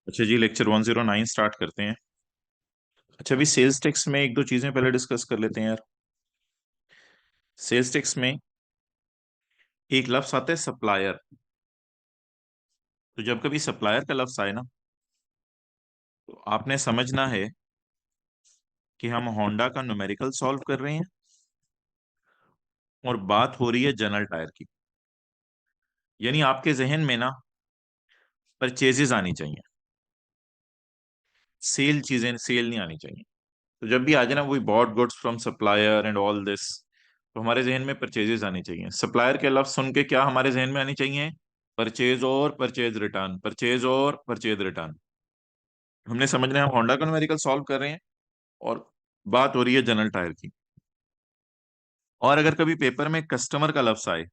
अच्छा जी, lecture 109 start करते हैं। अच्छा, अभी सेल्स टेक्स में एक दो चीजें पहले डिस्कस कर लेते हैं यार। सेल्स टेक्स में एक लफ्ज आता है सप्लायर। तो जब कभी सप्लायर का लफ्ज आए ना, तो आपने समझना है कि हम होंडा का न्यूमेरिकल सॉल्व कर रहे हैं और बात हो रही है जनरल टायर की। यानी आपके जहन में ना परचेजेस आनी चाहिए, सेल चीजें सेल नहीं आनी चाहिए। तो जब भी आ जाए ना वही bought goods from supplier and all this, तो हमारे जहन में परचेजेस आनी चाहिए। सप्लायर के लफ्ज सुन के क्या हमारे जहन में आनी चाहिए? परचेज और परचेज रिटर्न, परचेज और परचेज रिटर्न। हमने समझना है हम होंडा का न्यूमेरिकल सॉल्व कर रहे हैं और बात हो रही है जनरल टायर की। और अगर कभी पेपर में कस्टमर का लफ्ज आए,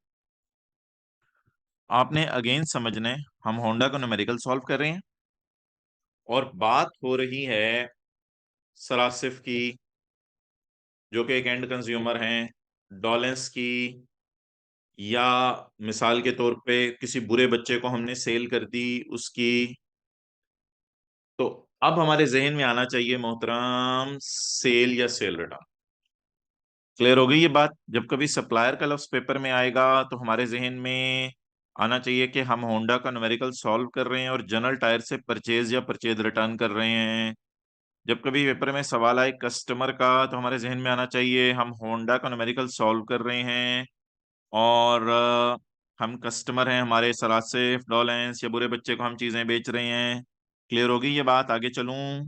आपने अगेन समझना है हम होंडा का न्यूमेरिकल सॉल्व कर रहे हैं और बात हो रही है सरासिफ की, जो कि एक एंड कंज्यूमर हैं, डॉलेंस की, या मिसाल के तौर पे किसी बुरे बच्चे को हमने सेल कर दी उसकी। तो अब हमारे जहन में आना चाहिए मोहतरम सेल या सेल रिटर्न। क्लियर हो गई ये बात? जब कभी सप्लायर का लफ्ज पेपर में आएगा तो हमारे जहन में आना चाहिए कि हम होंडा का न्यूमेरिकल सॉल्व कर रहे हैं और जनरल टायर से परचेज या परचेज रिटर्न कर रहे हैं। जब कभी पेपर में सवाल आए कस्टमर का, तो हमारे जहन में आना चाहिए हम होंडा का न्यूमेरिकल सॉल्व कर रहे हैं और हम कस्टमर हैं, हमारे सरासिफ डॉलेंस या बुरे बच्चे को हम चीजें बेच रहे हैं। क्लियर होगी ये बात? आगे चलूं?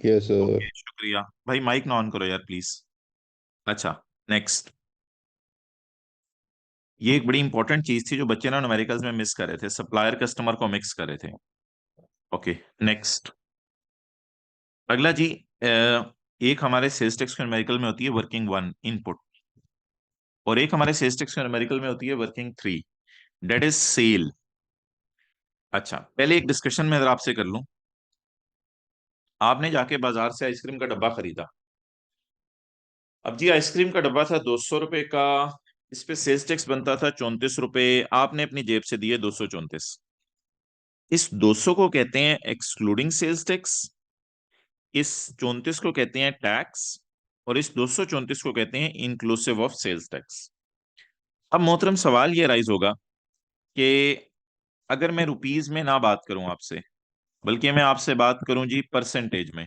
Yes sir. ओके, शुक्रिया भाई। माइक ना ऑन करो यार प्लीज। अच्छा, नेक्स्ट। ये एक बड़ी इंपॉर्टेंट चीज थी जो बच्चे ना न्यूमेरिकल्स में मिस कर रहे थे, सप्लायर कस्टमर को मिक्स कर रहे थे। Okay, next. अगला जी, एक हमारे सेल्स टैक्स के न्यूमेरिकल में होती है वर्किंग वन इनपुट, और एक हमारे सेल्स टैक्स के न्यूमेरिकल में होती है working three, that is sale. अच्छा, पहले एक डिस्कशन में अगर आपसे कर लूं, आपने जाके बाजार से आइसक्रीम का डब्बा खरीदा। अब जी आइसक्रीम का डब्बा था 200 रुपए का, इस पे सेल्स टैक्स बनता था 34 रुपए। आपने अपनी जेब से दिए 234। इस 200 को कहते हैं एक्सक्लूडिंग सेल्स टैक्स, इस 34 को कहते हैं टैक्स, और इस 234 को कहते हैं इंक्लूसिव ऑफ सेल्स टैक्स। अब मोहतरम सवाल ये राइज होगा कि अगर मैं रुपीज में ना बात करूं आपसे, बल्कि मैं आपसे बात करूं जी परसेंटेज में,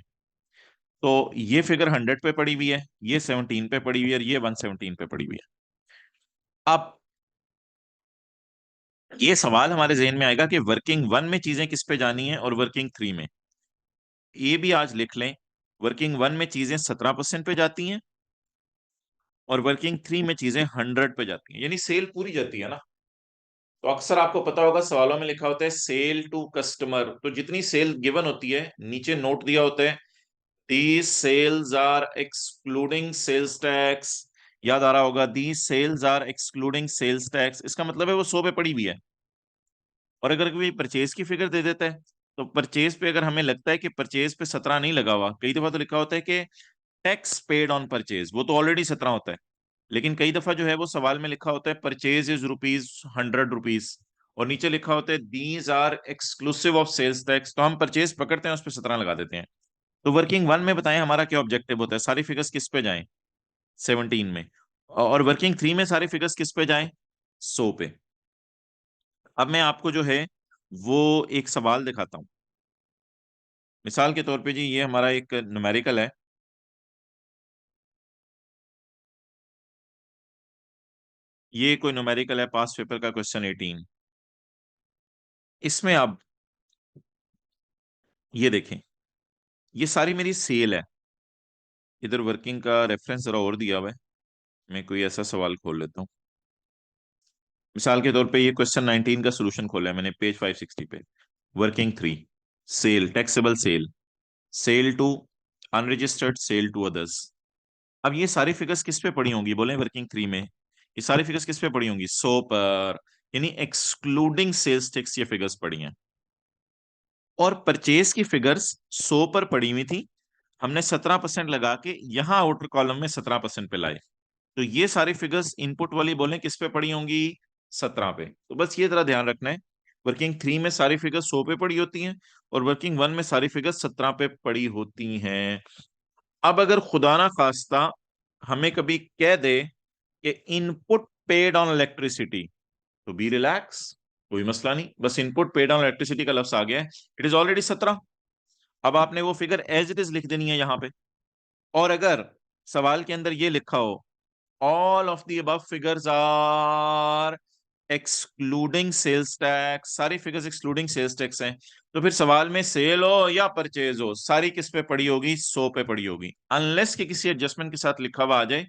तो ये फिगर 100 पे पड़ी हुई है, ये 17 पे पड़ी हुई है और ये 117 पे पड़ी हुई है। अब ये सवाल हमारे जहन में आएगा कि वर्किंग वन में चीजें किस पे जानी है और वर्किंग थ्री में। ये भी आज लिख लें, वर्किंग वन में चीजें 17% पे जाती हैं और वर्किंग थ्री में चीजें 100 पे जाती हैं, यानी सेल पूरी जाती है ना। तो अक्सर आपको पता होगा सवालों में लिखा होता है सेल टू कस्टमर, तो जितनी सेल गिवन होती है नीचे नोट दिया होता है these sales are excluding sales tax. याद आ रहा होगा, these sales are excluding sales tax, इसका मतलब है वो 100 पे पड़ी हुई है। और अगर कोई परचेज की फिगर दे देता है, तो परचेज पे अगर हमें लगता है कि परचेज पे 17 नहीं लगा हुआ, कई दफा तो लिखा होता है कि टैक्स पेड ऑन परचेज, वो तो ऑलरेडी 17 होता है। लेकिन कई दफा जो है वो सवाल में लिखा होता है परचेज इज ₹100 और नीचे लिखा होता है these are exclusive of sales tax, तो हम परचेज पकड़ते हैं उस पर 17 लगा देते हैं। तो वर्किंग वन में बताएं हमारा क्या ऑब्जेक्टिव होता है, सारी फिगर्स किस पे जाएं? 17 में। और वर्किंग थ्री में सारी फिगर्स किस पे जाएं? 100 पे। अब मैं आपको जो है वो एक सवाल दिखाता हूं। मिसाल के तौर पे जी ये हमारा एक न्यूमेरिकल है, ये कोई न्यूमेरिकल है पास पेपर का क्वेश्चन 18। इसमें अब ये देखें, ये सारी मेरी सेल है। इधर वर्किंग का रेफरेंस जरा और दिया हुआ है, मैं कोई ऐसा सवाल खोल लेता हूँ। मिसाल के तौर पे ये क्वेश्चन 19 का सोल्यूशन खोला है मैंने पेज 560 पे। Working three, sale taxable sale, sale to unregistered, sale to others. अब ये सारी फिगर्स किस पे पड़ी होंगी बोले वर्किंग थ्री में? ये सारी फिगर्स किस पे पड़ी होंगी? 100 पर, यानी एक्सक्लूडिंग सेल्स टैक्स ये फिगर्स पड़ी हैं। और परचेज की फिगर्स 100 पर पड़ी हुई थी, हमने 17% लगा के यहां आउटर कॉलम में 17% पे लाए। तो ये सारी फिगर्स इनपुट वाली बोले किस पे पड़ी होंगी? 17 पे। तो बस ये जरा ध्यान रखना है वर्किंग 3 में सारी फिगर 100 पे पड़ी होती हैं, और वर्किंग 1 में सारी फिगर 17 पे पड़ी होती हैं। अब अगर खुदा ना खास्ता हमें कभी कह दे कि इनपुट पेड ऑन इलेक्ट्रिसिटी, तो बी रिलैक्स, कोई मसला नहीं, बस इनपुट पेड ऑन इलेक्ट्रिसिटी का लफ्ज आ गया है, इट इज ऑलरेडी 17। अब आपने वो फिगर एज इट इज लिख देनी है यहां पे। और अगर सवाल के अंदर ये लिखा हो all of the above figures are excluding sales tax, सारी फिगर्स एक्सक्लूडिंग सेल्स टैक्स हैं, तो फिर सवाल में सेल हो या परचेज हो, सारी किस पे पड़ी होगी? 100 पे पड़ी होगी, अनलेस कि किसी एडजस्टमेंट के साथ लिखा हुआ आ जाए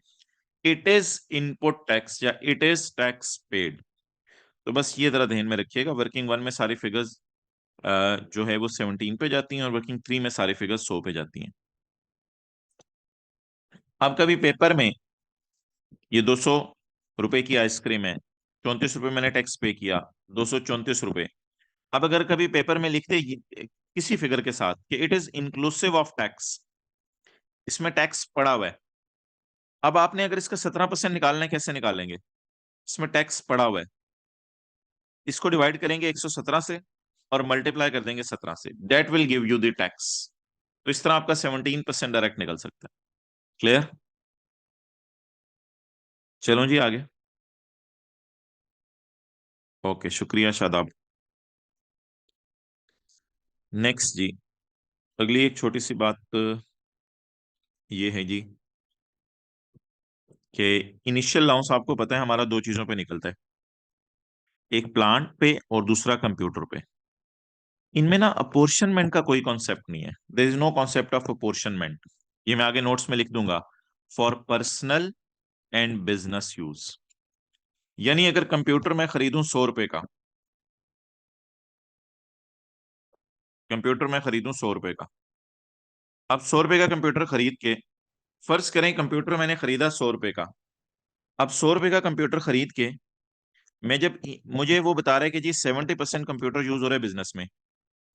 इट इज इनपुट टैक्स या इट इज टैक्स पेड। तो बस ये जरा ध्यान में रखिएगा, वर्किंग 1 में सारी फिगर्स जो है वो 17 पे जाती हैं, और वर्किंग 3 में सारी फिगर्स 100 पे जाती हैं। अब कभी पेपर में ये 200 रुपए की आइसक्रीम है, 34 रुपए मैंने टैक्स पे किया, 234 रुपए। अब अगर कभी पेपर में लिखते किसी फिगर के साथ कि it is inclusive of tax, इसमें टैक्स पड़ा हुआ है, अब आपने अगर इसका 17% निकालना है, कैसे निकालेंगे? इसमें टैक्स पड़ा हुआ है, इसको डिवाइड करेंगे 117 से और मल्टीप्लाई कर देंगे 17 से, that will give you the tax. तो इस तरह आपका 17% डायरेक्ट निकल सकता है। क्लियर? चलो जी आगे। ओके, शुक्रिया शादाब। नेक्स्ट जी, अगली एक छोटी सी बात ये है जी कि इनिशियल अलाउंस आपको पता है हमारा दो चीजों पे निकलता है, एक प्लांट पे और दूसरा कंप्यूटर पे। इनमें ना अपोर्शनमेंट का कोई कॉन्सेप्ट नहीं है, there is no concept of apportionment. ये मैं आगे नोट्स में लिख दूंगा, for personal and business use. यानी अगर कंप्यूटर मैं खरीदूं 100 रुपए का, कंप्यूटर मैं खरीदूं 100 रुपए का, अब 100 रुपए का कंप्यूटर खरीद के, फर्ज करें कंप्यूटर मैंने खरीदा 100 रुपए का, अब 100 रुपए का कंप्यूटर खरीद के मैं जब मुझे वो बता रहा है कि जी 70% कंप्यूटर यूज हो रहा है बिजनेस में,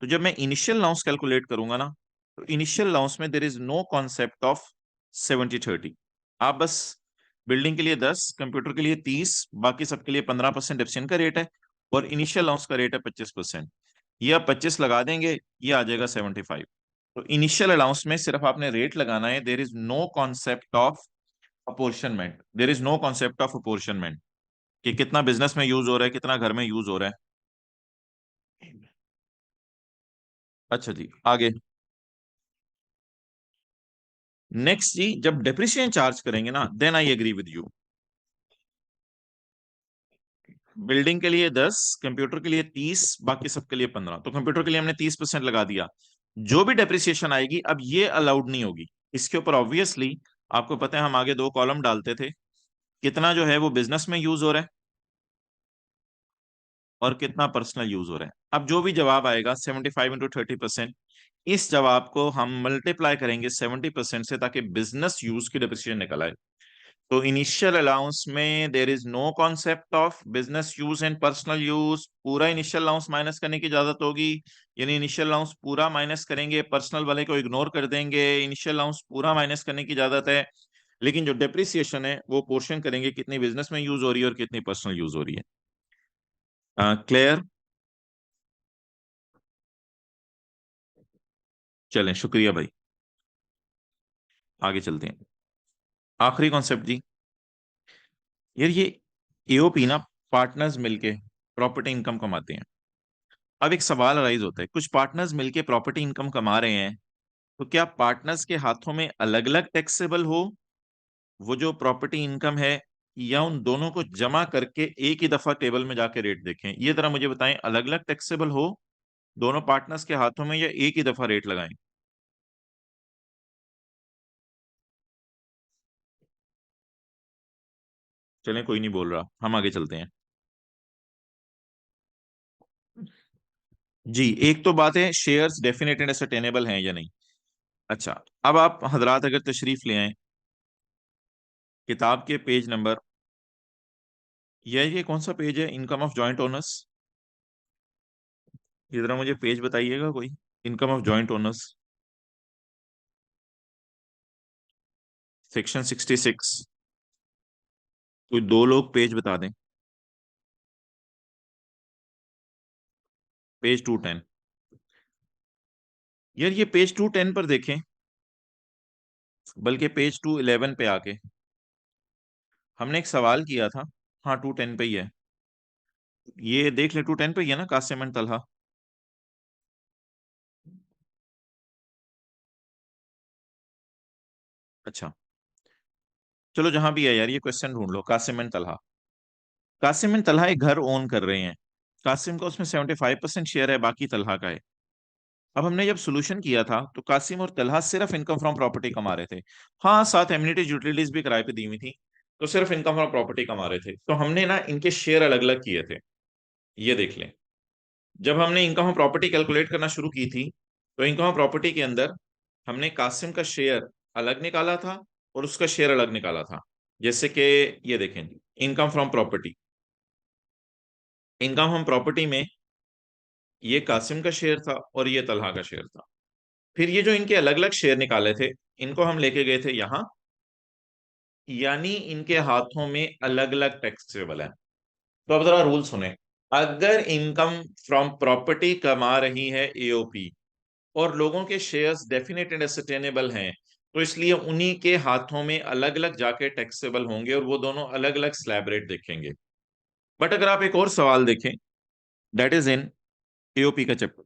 तो जब मैं इनिशियल अलाउंस कैलकुलेट करूंगा ना, तो इनिशियल अलाउंस में there is no concept of 70/30। आप बस बिल्डिंग के लिए 10, कंप्यूटर के लिए 30, बाकी सबके लिए 15% डिप्रेशन का रेट है, और इनिशियल अलाउंस का रेट है 25%। ये आप 25 लगा देंगे, ये आ जाएगा 75। तो इनिशियल अलाउंस में सिर्फ आपने रेट लगाना है, there is no concept of apportionment, there is no concept of apportionment कि कितना बिजनेस में यूज हो रहा है, कितना घर में यूज हो रहा है। अच्छा जी आगे। नेक्स्ट जी, जब डेप्रिसिएशन चार्ज करेंगे ना, then I agree with you. Building के लिए 10, कंप्यूटर के लिए 30, बाकी सबके लिए 15, तो कंप्यूटर के लिए हमने 30% लगा दिया। जो भी डेप्रिसिएशन आएगी अब ये अलाउड नहीं होगी। इसके ऊपर ऑब्वियसली आपको पता है हम आगे दो कॉलम डालते थे, कितना जो है वो बिजनेस में यूज हो रहा है और कितना पर्सनल यूज हो रहा है। अब जो भी जवाब आएगा 75 × 30%, इस जवाब को हम मल्टीप्लाई करेंगे 70% से, ताकि बिजनेस यूज की डेप्रिसिएशन निकल आए। तो इनिशियल अलाउंस में there is no concept of business use and personal use, पूरा इनिशियल अलाउंस माइनस करने की इजाजत होगी। यानी इनिशियल अलाउंस पूरा माइनस करेंगे, पर्सनल वाले को इग्नोर कर देंगे, इनिशियल अलाउंस पूरा माइनस करने की इजाजत है। लेकिन जो डेप्रिसिएशन है वो पोर्शन करेंगे कितनी बिजनेस में यूज हो रही है और कितनी पर्सनल यूज हो रही है। क्लियर? चलें, शुक्रिया भाई, आगे चलते हैं। आखिरी कॉन्सेप्ट जी, यार ये एओपी ना पार्टनर्स मिलके प्रॉपर्टी इनकम कमाते हैं। अब एक सवाल अराइज होता है, कुछ पार्टनर्स मिलके प्रॉपर्टी इनकम कमा रहे हैं, तो क्या पार्टनर्स के हाथों में अलग अलग टैक्सेबल हो वो जो प्रॉपर्टी इनकम है, या उन दोनों को जमा करके एक ही दफा टेबल में जाके रेट देखें? ये जरा मुझे बताएं, अलग अलग टैक्सेबल हो दोनों पार्टनर्स के हाथों में, या एक ही दफा रेट लगाएं? चलें, कोई नहीं बोल रहा, हम आगे चलते हैं। जी, एक तो बात है शेयर्स डेफिनेट एंड असरटेनेबल हैं या नहीं। अच्छा, अब आप हजरात अगर तशरीफ ले आए किताब के पेज नंबर, ये कौन सा पेज है, इनकम ऑफ जॉइंट ओनर्स? ये जरा मुझे पेज बताइएगा कोई, income of joint owners, section 66। कोई दो लोग पेज बता दें। पेज 210। यार ये पेज 210 पर देखें, बल्कि पेज 211 पे आके हमने एक सवाल किया था। हाँ, 210 पे ही है। ये देख ले, 210 पे ही है ना, कासिम एंड तलहा। अच्छा, चलो जहां भी है यार, ये क्वेश्चन ढूंढ लो। कासिम एंड तलहा, कासिम एंड तलहा एक घर ओन कर रहे हैं। कासिम का उसमें 75% शेयर है, बाकी तलहा का है। अब हमने जब सोल्यूशन किया था तो कासिम और तलहा सिर्फ इनकम फ्रॉम प्रॉपर्टी कमा रहे थे। हाँ, साथ एम्यूनिटीज यूटिलिटीज भी किराए पे दी हुई थी, तो सिर्फ इनकम फ्रॉम प्रॉपर्टी कमा रहे थे। तो हमने ना इनके शेयर अलग अलग किए थे। ये देख लें, जब हमने इनकम फ्रॉम प्रॉपर्टी कैलकुलेट करना शुरू की थी, तो इनकम फ्रॉम प्रॉपर्टी के अंदर हमने कासिम का शेयर अलग निकाला था और उसका शेयर अलग निकाला था। जैसे कि ये देखें, income from property, income from property में ये कासिम का शेयर था और ये तलहा का शेयर था। फिर ये जो इनके अलग अलग शेयर निकाले थे, इनको हम लेके गए थे यहाँ, यानी इनके हाथों में अलग अलग टैक्सेबल है। तो अब जरा रूल सुने। अगर इनकम फ्रॉम प्रॉपर्टी कमा रही है एओपी और लोगों के शेयर्स डेफिनेट एंड सस्टेनेबल हैं, तो इसलिए उन्हीं के हाथों में अलग अलग जाके टैक्सेबल होंगे और वो दोनों अलग अलग स्लैब रेट देखेंगे। बट अगर आप एक और सवाल देखें, दैट इज इन एओपी का चैप्टर।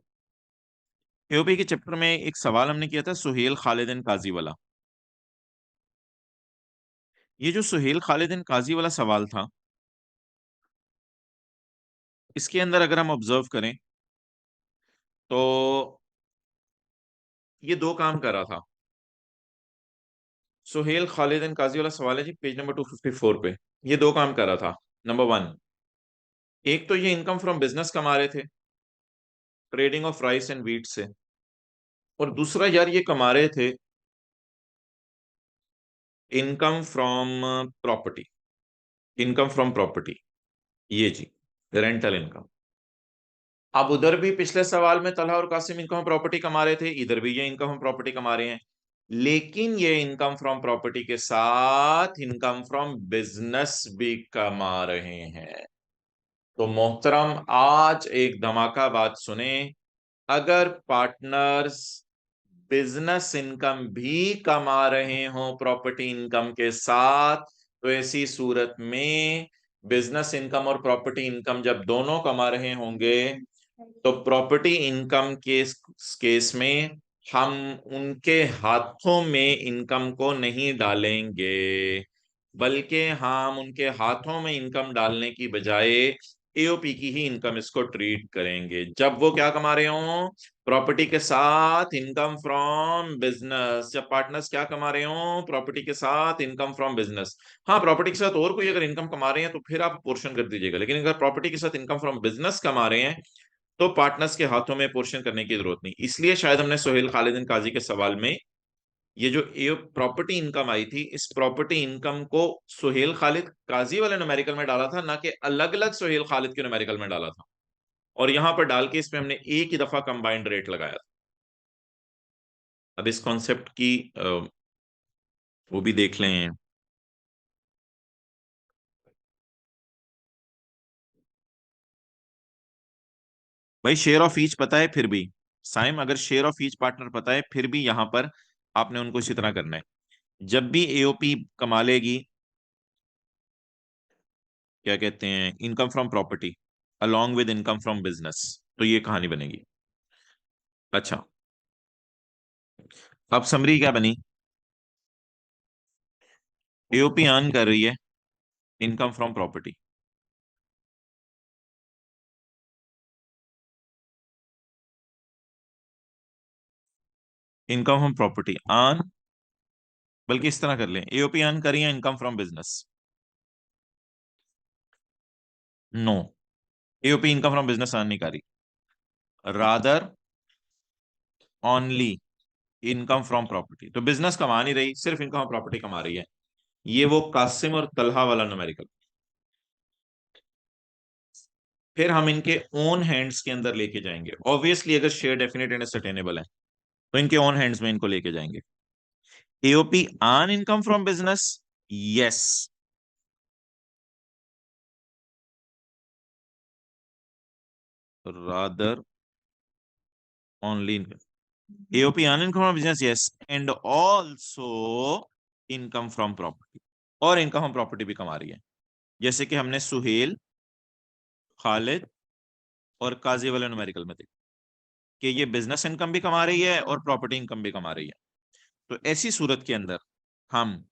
एओपी के चैप्टर में एक सवाल हमने किया था, सुहेल खालिद काजी वाला। ये जो सुहेल खालिद काजी वाला सवाल था, इसके अंदर अगर हम ऑब्जर्व करें तो ये दो काम कर रहा था। सुहेल खालिद काजी वाला सवाल है जी, पेज नंबर 254 पे। ये दो काम कर रहा था। नंबर वन, एक तो ये इनकम फ्रॉम बिजनेस कमा रहे थे, trading of rice and wheat से। और दूसरा यार, ये कमा रहे थे income from property, income from property, ये जी, रेंटल इनकम। अब उधर भी पिछले सवाल में तलहा और कासिम इनकम प्रॉपर्टी कमा रहे थे, इधर भी ये इनकम प्रॉपर्टी कमा रहे हैं। लेकिन ये इनकम फ्रॉम प्रॉपर्टी के साथ इनकम फ्रॉम बिजनेस भी कमा रहे हैं। तो मोहतरम, आज एक धमाका बात सुने। अगर पार्टनर्स बिजनेस इनकम भी कमा रहे हो प्रॉपर्टी इनकम के साथ, तो ऐसी सूरत में बिजनेस इनकम और प्रॉपर्टी इनकम जब दोनों कमा रहे होंगे, तो प्रॉपर्टी इनकम के केस में हम उनके हाथों में इनकम को नहीं डालेंगे, बल्कि हम उनके हाथों में इनकम डालने की बजाय एओपी की ही इनकम इसको ट्रीट करेंगे। जब वो क्या कमा रहे हो, प्रॉपर्टी के साथ इनकम फ्रॉम बिजनेस। जब पार्टनर्स क्या कमा रहे हो, प्रॉपर्टी के साथ इनकम फ्रॉम बिजनेस। हाँ, प्रॉपर्टी के साथ और कोई अगर इनकम कमा रहे हैं तो फिर आप पोर्शन कर दीजिएगा, लेकिन अगर प्रॉपर्टी के साथ इनकम फ्रॉम बिजनेस कमा रहे हैं तो पार्टनर्स के हाथों में पोर्शन करने की जरूरत नहीं। इसलिए शायद हमने सोहेल खालिद काजी के सवाल में ये जो प्रॉपर्टी इनकम आई थी, इस प्रॉपर्टी इनकम को सोहेल खालिद काजी वाले न्यूमेरिकल में डाला था, ना कि अलग अलग सोहेल खालिद के न्यूमेरिकल में डाला था। और यहां पर डाल के इसमें हमने एक ही दफा कंबाइंड रेट लगाया था। अब इस कॉन्सेप्ट की वो भी देख लें। भाई शेयर ऑफ ईच पता है फिर भी, साइम अगर शेयर ऑफ ईच पार्टनर पता है फिर भी यहां पर आपने उनको इसी तरह करना है। जब भी एओपी कमा लेगी, क्या कहते हैं, income from property along with income from business, तो ये कहानी बनेगी। अच्छा, अब समरी क्या बनी। एओपी अर्न कर रही है income from property, income from property earn, बल्कि इस तरह कर लें, एओपी अर्न कर रही है income from business. No, AOP income from business earn नहीं कर रही, rather only income from property. तो बिजनेस कमा नहीं रही, सिर्फ इनकम प्रॉपर्टी कमा रही है। ये वो कासिम और तलहा वाला न्यूमेरिकल। फिर हम इनके ओन हैंड्स के अंदर लेके जाएंगे। ऑब्वियसली अगर शेयर डेफिनेट एंड सर्टेनेबल है तो इनके ओन हैंड्स में इनको लेके जाएंगे। AOP earn income from business, yes, rather only income, AOP earn income from business, yes, and also income from property, और इनकम हम प्रॉपर्टी भी कमा रही है। जैसे कि हमने सुहेल, खालिद और काजी वाले न्यूमेरिकल में देखा कि ये बिजनेस इनकम भी कमा रही है और प्रॉपर्टी इनकम भी कमा रही है। तो ऐसी सूरत के अंदर हम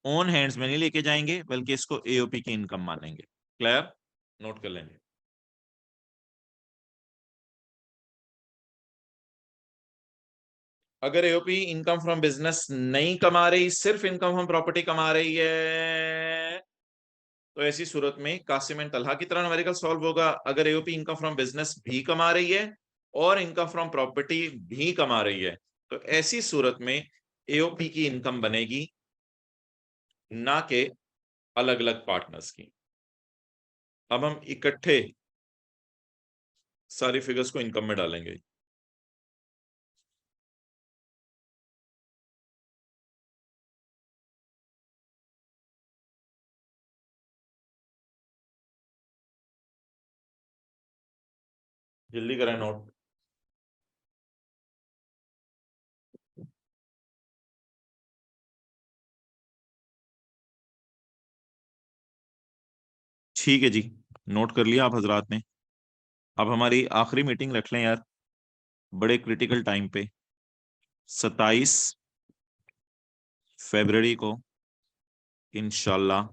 ओन हैंड्स में नहीं लेके जाएंगे, बल्कि इसको एओपी की इनकम मानेंगे। क्लियर? नोट कर लेंगे। अगर एओपी इनकम फ्रॉम बिजनेस नहीं कमा रही, सिर्फ इनकम फ्रॉम प्रॉपर्टी कमा रही है, तो ऐसी सूरत में कासिम एंड तलहा की तरह न्यूमेरिकल सॉल्व होगा। अगर एओपी इनकम फ्रॉम बिजनेस भी कमा रही है और इनकम फ्रॉम प्रॉपर्टी भी कमा रही है, तो ऐसी सूरत में एओपी की इनकम बनेगी, ना के अलग अलग पार्टनर्स की। अब हम इकट्ठे सारी फिगर्स को इनकम में डालेंगे। जल्दी करें नोट। ठीक है जी, नोट कर लिया आप हजरात ने। अब हमारी आखिरी मीटिंग रख लें यार, बड़े क्रिटिकल टाइम पे, 27 फरवरी को इंशाल्लाह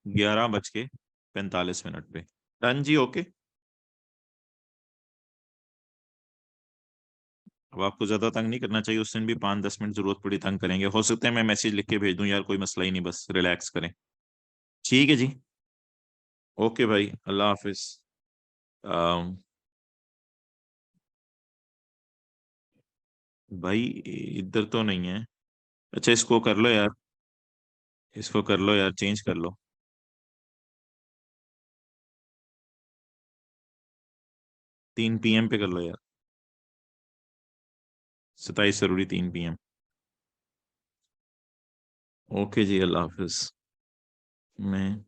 11:45 पे। डन जी, ओके। अब आपको ज्यादा तंग नहीं करना चाहिए, उस दिन भी 5-10 मिनट जरूरत पड़ी तंग करेंगे, हो सकता है मैं मैसेज लिख के भेज दूं यार, कोई मसला ही नहीं, बस रिलैक्स करें। ठीक है जी, ओके भाई, अल्लाह हाफिज। अम, भाई इधर तो नहीं है। अच्छा, इसको कर लो यार, इसको कर लो यार, चेंज कर लो। 3 PM पे कर लो यार, 27 फरवरी 3 PM। ओके जी, अल्लाह हाफिज। मैं